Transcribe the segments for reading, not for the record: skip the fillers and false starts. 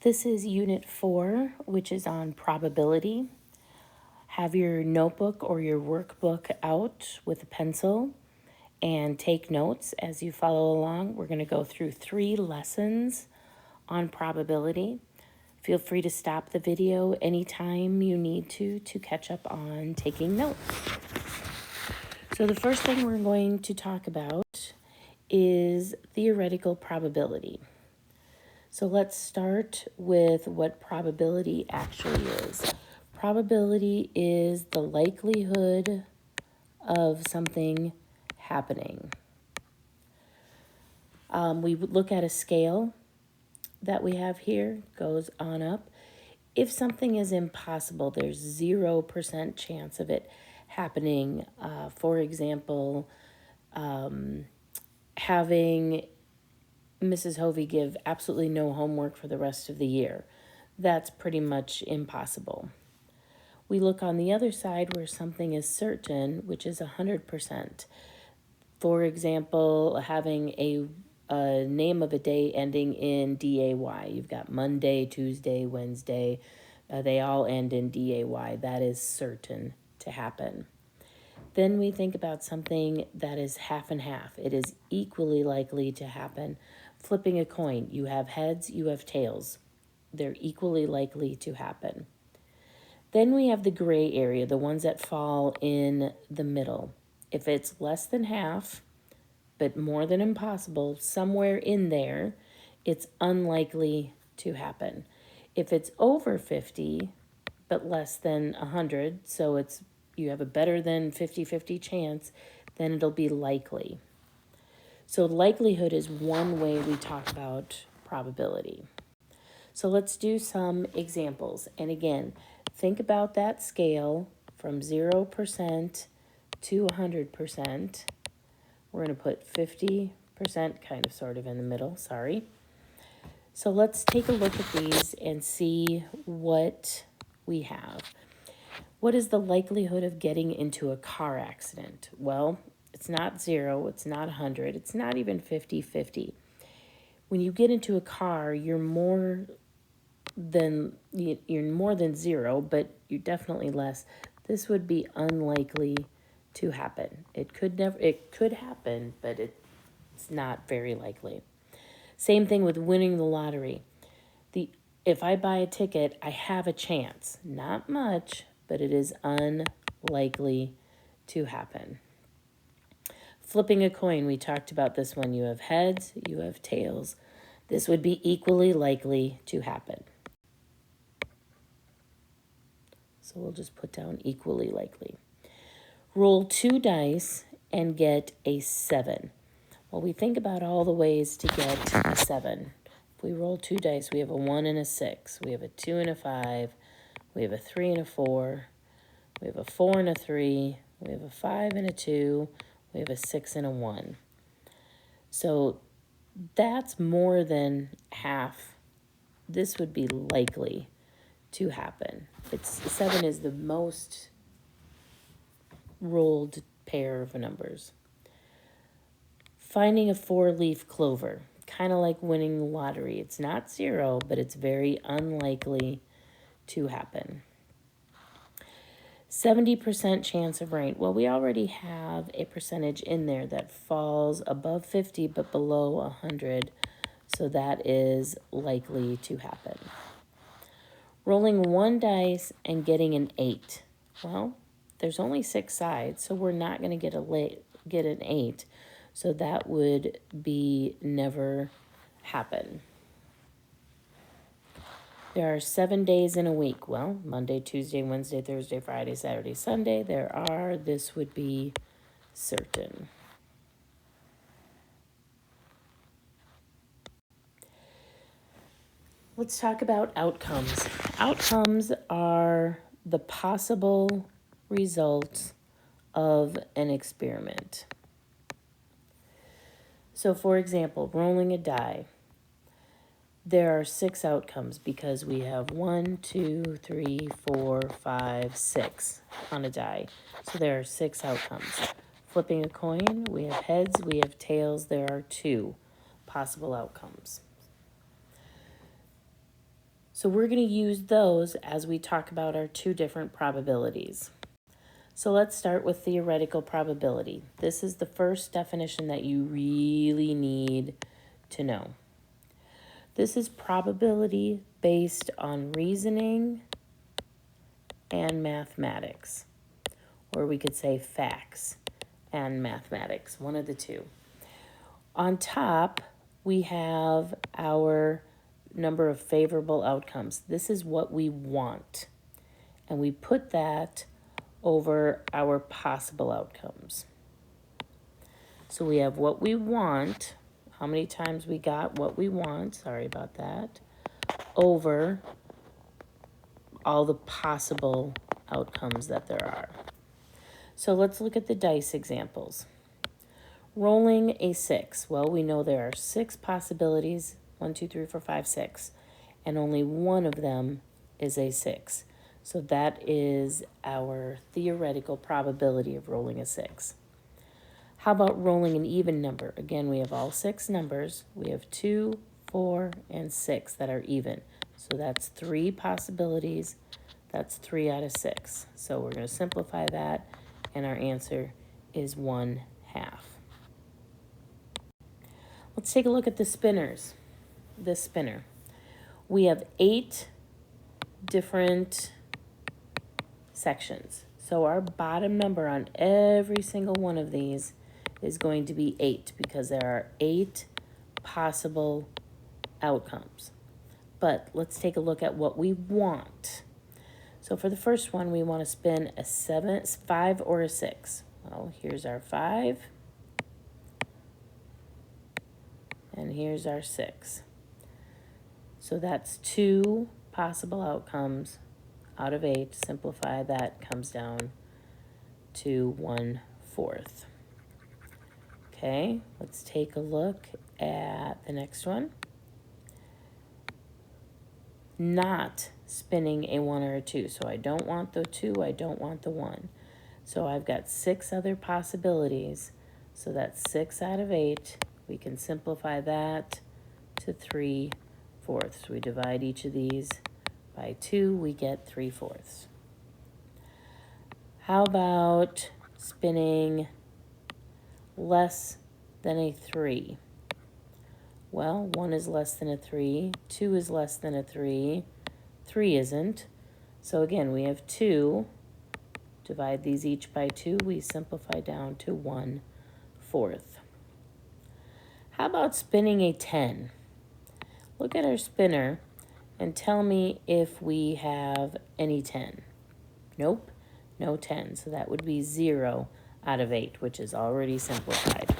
This is Unit 4, which is on probability. Have your notebook or your workbook out with a pencil and take notes as you follow along. We're going to go through 3 lessons on probability. Feel free to stop the video anytime you need to catch up on taking notes. So the first thing we're going to talk about is theoretical probability. So let's start with what probability actually is. Probability is the likelihood of something happening. We look at a scale that we have here, goes on up. If something is impossible, there's 0% chance of it happening. For example, having Mrs. Hovey give absolutely no homework for the rest of the year. That's pretty much impossible. We look on the other side where something is certain, which is 100%. For example, having a name of a day ending in DAY. You've got Monday, Tuesday, Wednesday. They all end in DAY. That is certain to happen. Then we think about something that is half and half. It is equally likely to happen. Flipping a coin, you have heads, you have tails. They're equally likely to happen. Then we have the gray area, the ones that fall in the middle. If it's less than half, but more than impossible, somewhere in there, it's unlikely to happen. If it's over 50, but less than 100, so you have a better than 50-50 chance, then it'll be likely. So likelihood is one way we talk about probability. So let's do some examples. And again, think about that scale from 0% to 100%. We're going to put 50% kind of sort of in the middle, sorry. So let's take a look at these and see what we have. What is the likelihood of getting into a car accident? Well, it's not 0, it's not 100, it's not even 50-50. When you get into a car, you're more than 0, but you're definitely less. This would be unlikely to happen. It could happen, but it's not very likely. Same thing with winning the lottery. If I buy a ticket, I have a chance. Not much, but it is unlikely to happen. Flipping a coin, we talked about this one. You have heads, you have tails. This would be equally likely to happen. So we'll just put down equally likely. Roll 2 dice and get a 7. Well, we think about all the ways to get a 7. If we roll 2 dice, we have a 1 and a 6. We have a 2 and a 5. We have a 3 and a 4. We have a 4 and a 3. We have a 5 and a 2. We have a 6 and a 1. So that's more than half. This would be likely to happen. 7 is the most rolled pair of numbers. Finding a 4-leaf clover, kind of like winning the lottery. It's not 0, but it's very unlikely to happen. 70% chance of rain. Well, we already have a percentage in there that falls above 50 but below 100, so that is likely to happen. Rolling 1 dice and getting an 8. Well, there's only 6 sides, so we're not going to get an 8, so that would be never happen. There are 7 days in a week. Well, Monday, Tuesday, Wednesday, Thursday, Friday, Saturday, Sunday. This would be certain. Let's talk about outcomes. Outcomes are the possible results of an experiment. So, for example, rolling a die. There are 6 outcomes because we have 1, 2, 3, 4, 5, 6 on a die. So there are 6 outcomes. Flipping a coin, we have heads, we have tails. There are 2 possible outcomes. So we're going to use those as we talk about our two different probabilities. So let's start with theoretical probability. This is the first definition that you really need to know. This is probability based on reasoning and mathematics, or we could say facts and mathematics, one of the two. On top, we have our number of favorable outcomes. This is what we want, and we put that over our possible outcomes. So we have what we want, how many times we got what we want, sorry about that, over all the possible outcomes that there are. So let's look at the dice examples. Rolling a 6. Well, we know there are 6 possibilities, 1, 2, 3, 4, 5, 6, and only one of them is a 6. So that is our theoretical probability of rolling a 6. How about rolling an even number? Again, we have all 6 numbers. We have 2, 4, and 6 that are even. So that's 3 possibilities. That's 3 out of 6. So we're going to simplify that, and our answer is 1/2. Let's take a look at the spinners. This spinner. We have 8 different sections. So our bottom number on every single one of these is going to be 8 because there are 8 possible outcomes. But let's take a look at what we want. So for the first one, we want to spin a 7, 5, or a 6. Well, here's our 5. And here's our 6. So that's 2 possible outcomes out of 8. Simplify that, comes down to 1/4. Okay, let's take a look at the next one. Not spinning a 1 or a 2. So I don't want the 2, I don't want the 1. So I've got 6 other possibilities. So that's 6 out of 8. We can simplify that to 3/4. We divide each of these by 2, we get 3/4. How about spinning less than a 3? Well, 1 is less than a 3, 2 is less than a 3, 3 isn't. So again, we have 2. Divide these each by 2, we simplify down to 1/4. How about spinning a 10? Look at our spinner and tell me if we have any 10. Nope, no 10. So that would be 0 out of 8, which is already simplified.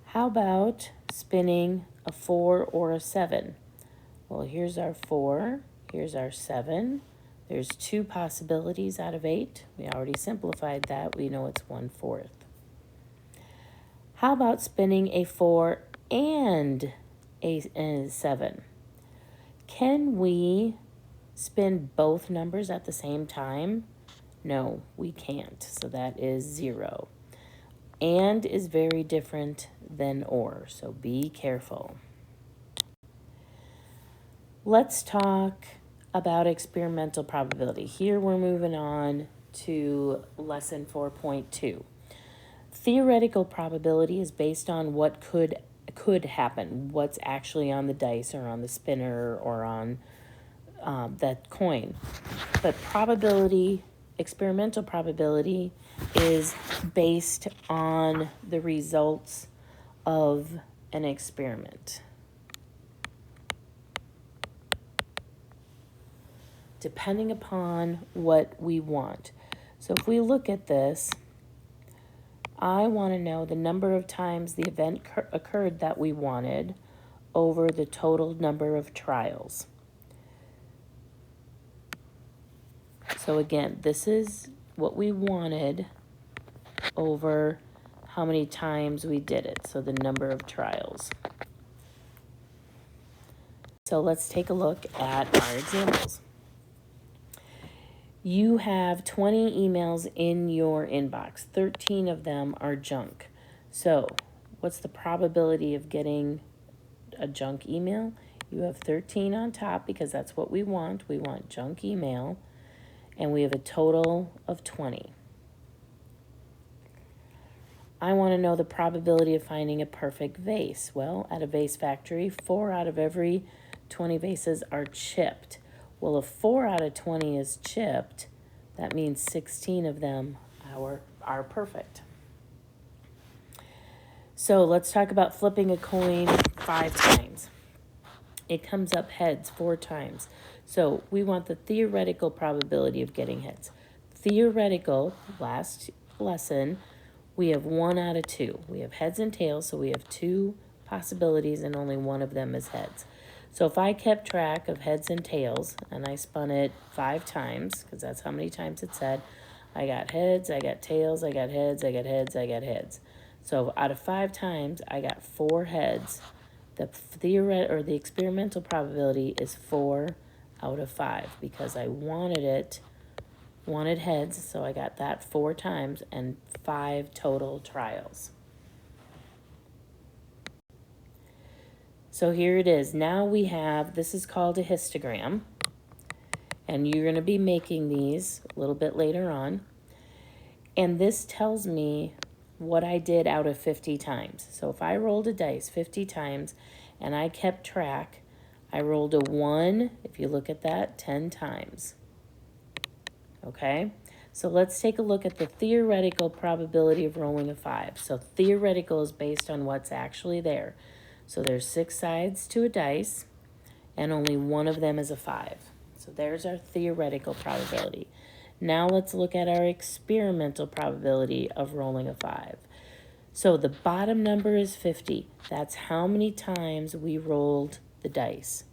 How about spinning a 4 or a 7? Well, here's our 4, here's our 7. There's 2 possibilities out of 8. We already simplified that. We know it's 1/4. How about spinning a 4 and a 7? Can we spin both numbers at the same time? No, we can't. So that is 0. And is very different than or, so be careful. Let's talk about experimental probability. Here we're moving on to lesson 4.2. Theoretical probability is based on what could happen, what's actually on the dice or on the spinner or on that coin. But probability, experimental probability, is based on the results of an experiment. Depending upon what we want. So if we look at this, I want to know the number of times the event occurred that we wanted over the total number of trials. So again, this is what we wanted over how many times we did it, so the number of trials. So let's take a look at our examples. You have 20 emails in your inbox. 13 of them are junk. So what's the probability of getting a junk email? You have 13 on top because that's what we want. We want junk email. And we have a total of 20. I want to know the probability of finding a perfect vase. Well, at a vase factory, 4 out of every 20 vases are chipped. Well, if 4 out of 20 is chipped, that means 16 of them are perfect. So let's talk about flipping a coin 5 times. It comes up heads 4 times. So we want the theoretical probability of getting heads. Theoretical, last lesson, we have 1 out of 2. We have heads and tails, so we have 2 possibilities and only one of them is heads. So if I kept track of heads and tails and I spun it 5 times, because that's how many times it said, I got heads, I got tails, I got heads, I got heads, I got heads. So out of 5 times, I got 4 heads. The experimental probability is 4 out of 5 because I wanted heads, so I got that 4 times and 5 total trials. So here it is. Now we have, this is called a histogram, and you're going to be making these a little bit later on. And this tells me what I did out of 50 times. So if I rolled a dice 50 times and I kept track, I rolled a 1, if you look at that, 10 times. Okay? So let's take a look at the theoretical probability of rolling a 5. So theoretical is based on what's actually there. So there's 6 sides to a dice, and only one of them is a 5. So there's our theoretical probability. Now let's look at our experimental probability of rolling a 5. So the bottom number is 50. That's how many times we rolled the dice.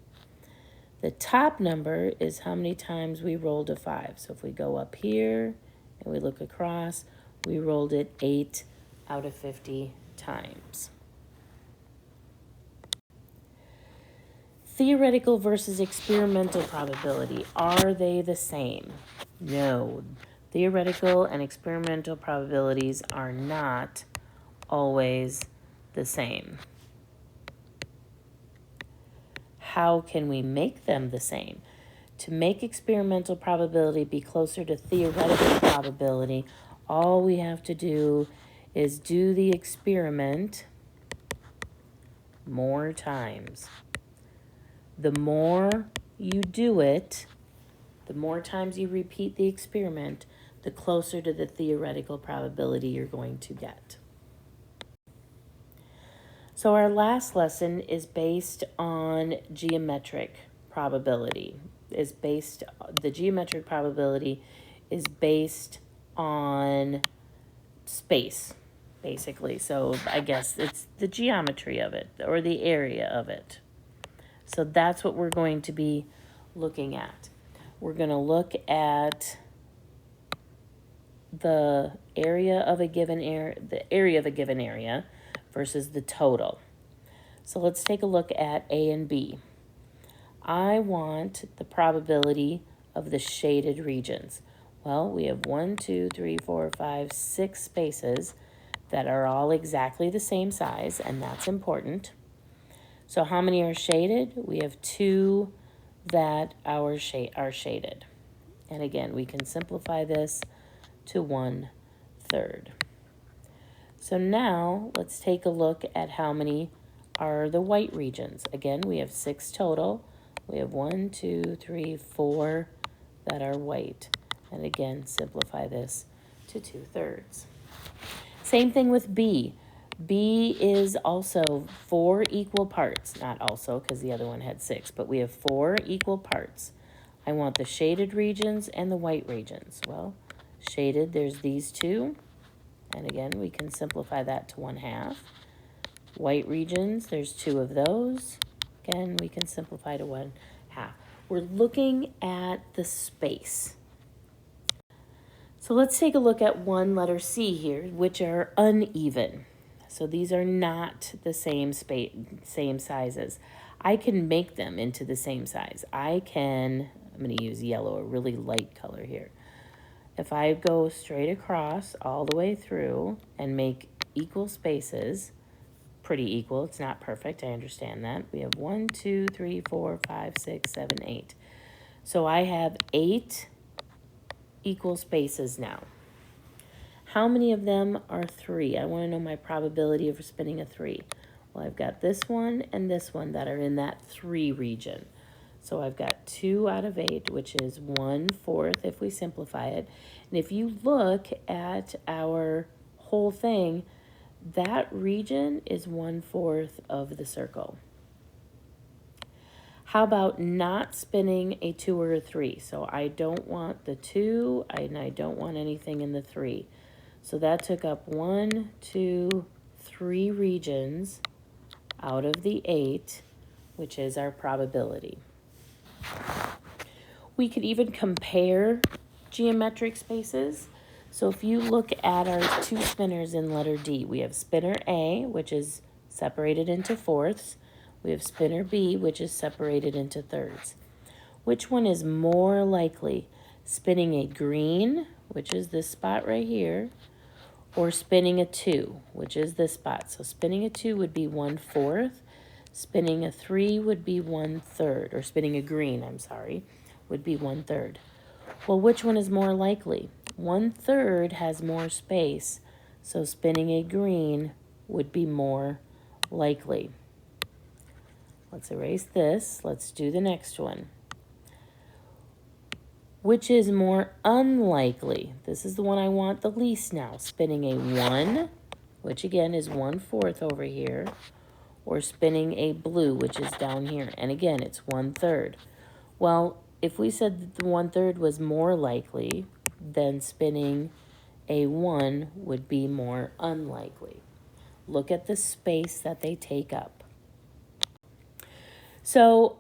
The top number is how many times we rolled a 5. So if we go up here and we look across, we rolled it 8 out of 50 times. Theoretical versus experimental probability, are they the same? No. Theoretical and experimental probabilities are not always the same. How can we make them the same? To make experimental probability be closer to theoretical probability, all we have to do is do the experiment more times. The more you do it, the more times you repeat the experiment, the closer to the theoretical probability you're going to get. So our last lesson is based on geometric probability. The geometric probability is based on space, basically. So I guess it's the geometry of it or the area of it. So that's what we're going to be looking at. We're going to look at the area of a given area, versus the total. So let's take a look at A and B. I want the probability of the shaded regions. Well, we have 1, 2, 3, 4, 5, 6 spaces that are all exactly the same size, and that's important. So how many are shaded? We have 2 that are shaded. And again, we can simplify this to 1/3. So now let's take a look at how many are the white regions. Again, we have 6 total. We have 1, 2, 3, 4 that are white. And again, simplify this to 2/3. Same thing with B. B is also 4 equal parts. Not also, because the other one had 6, but we have 4 equal parts. I want the shaded regions and the white regions. Well, shaded, there's these 2. And again, we can simplify that to 1/2. White regions, there's 2 of those. Again, we can simplify to 1/2. We're looking at the space. So let's take a look at one letter C here, which are uneven. So these are not the same sizes. I can make them into the same size. I'm going to use yellow, a really light color here. If I go straight across all the way through and make equal spaces, pretty equal. It's not perfect. I understand that. We have 1, 2, 3, 4, 5, 6, 7, 8. So I have 8 equal spaces now. How many of them are 3? I want to know my probability of spinning a 3. Well, I've got this one and this one that are in that 3 region. So I've got 2 out of 8, which is 1/4 if we simplify it. And if you look at our whole thing, that region is 1/4 of the circle. How about not spinning a 2 or a 3? So I don't want the 2 and I don't want anything in the 3. So that took up 1, 2, 3 regions out of the 8, which is our probability. We could even compare geometric spaces. So if you look at our 2 spinners in letter D, we have spinner A, which is separated into fourths. We have spinner B, which is separated into thirds. Which one is more likely, spinning a green, which is this spot right here, or spinning a 2, which is this spot? So spinning a 2 would be 1/4. Spinning a 3 would be 1/3, or spinning a green, I'm sorry, would be 1/3. Well, which one is more likely? 1/3 has more space, so spinning a green would be more likely. Let's erase this. Let's do the next one. Which is more unlikely? This is the one I want the least now. Spinning a 1, which again is 1/4 over here, or spinning a blue, which is down here. And again, it's 1/3. Well, if we said that the 1/3 was more likely, then spinning a 1 would be more unlikely. Look at the space that they take up. So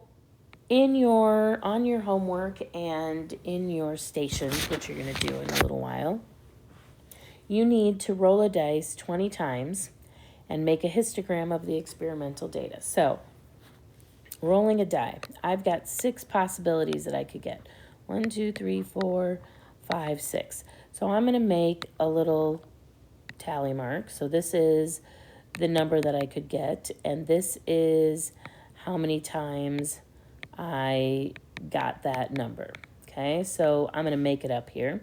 on your homework and in your stations, which you're going to do in a little while, you need to roll a dice 20 times and make a histogram of the experimental data. So, rolling a die. I've got 6 possibilities that I could get. 1, 2, 3, 4, 5, 6. So I'm going to make a little tally mark. So this is the number that I could get, and this is how many times I got that number. Okay, so I'm going to make it up here.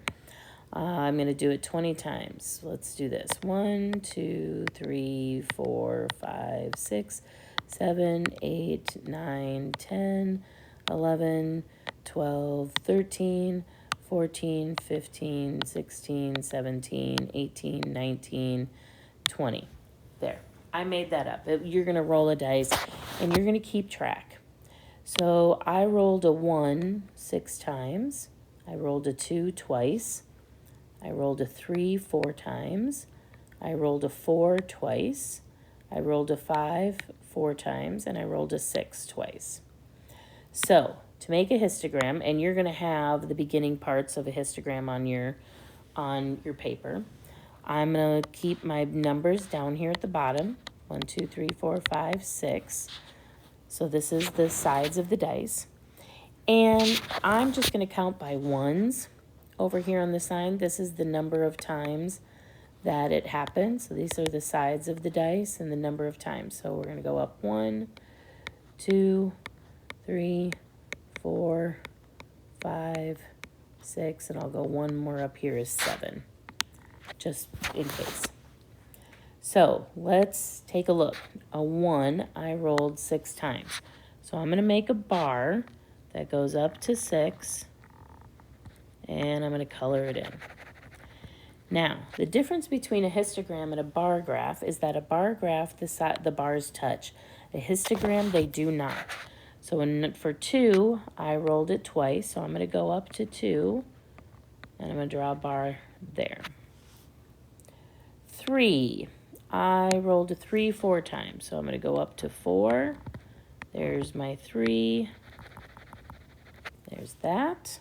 I'm going to do it 20 times. Let's do this. 1, 2, 3, 4, 5, 6, 7, 8, 9, 10, 11, 12, 13, 14, 15, 16, 17, 18, 19, 20. There. I made that up. You're going to roll a dice and you're going to keep track. So I rolled a 1 6 times. I rolled a 2 twice. I rolled a 3 4 times. I rolled a 4 twice. I rolled a 5 4 times, and I rolled a 6 twice. So to make a histogram, and you're going to have the beginning parts of a histogram on your paper, I'm going to keep my numbers down here at the bottom. 1, 2, 3, 4, 5, 6. So this is the sides of the dice. And I'm just going to count by ones over here on the side. This is the number of times that it happened. So these are the sides of the dice and the number of times. So we're going to go up 1, 2, 3, 4, 5, 6, and I'll go one more up here is 7, just in case. So let's take a look. A 1 I rolled 6 times. So I'm going to make a bar that goes up to 6, and I'm going to color it in. Now, the difference between a histogram and a bar graph is that a bar graph, the bars touch. A histogram, they do not. So for 2, I rolled it twice, so I'm going to go up to 2, and I'm going to draw a bar there. 3, I rolled a 3 4 times, so I'm going to go up to 4. There's my 3. There's that.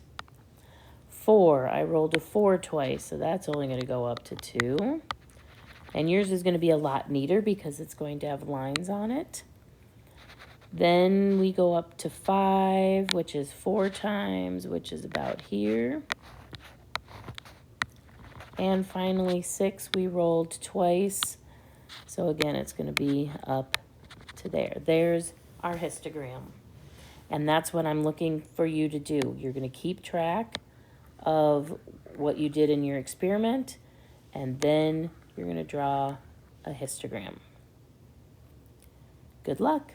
4, I rolled a 4 twice, so that's only going to go up to 2. And yours is going to be a lot neater because it's going to have lines on it. Then we go up to 5, which is 4 times, which is about here. And finally 6, we rolled twice, So again, it's going to be up to there. There's our histogram. And that's what I'm looking for you to do. You're going to keep track of what you did in your experiment, and then you're going to draw a histogram. Good luck.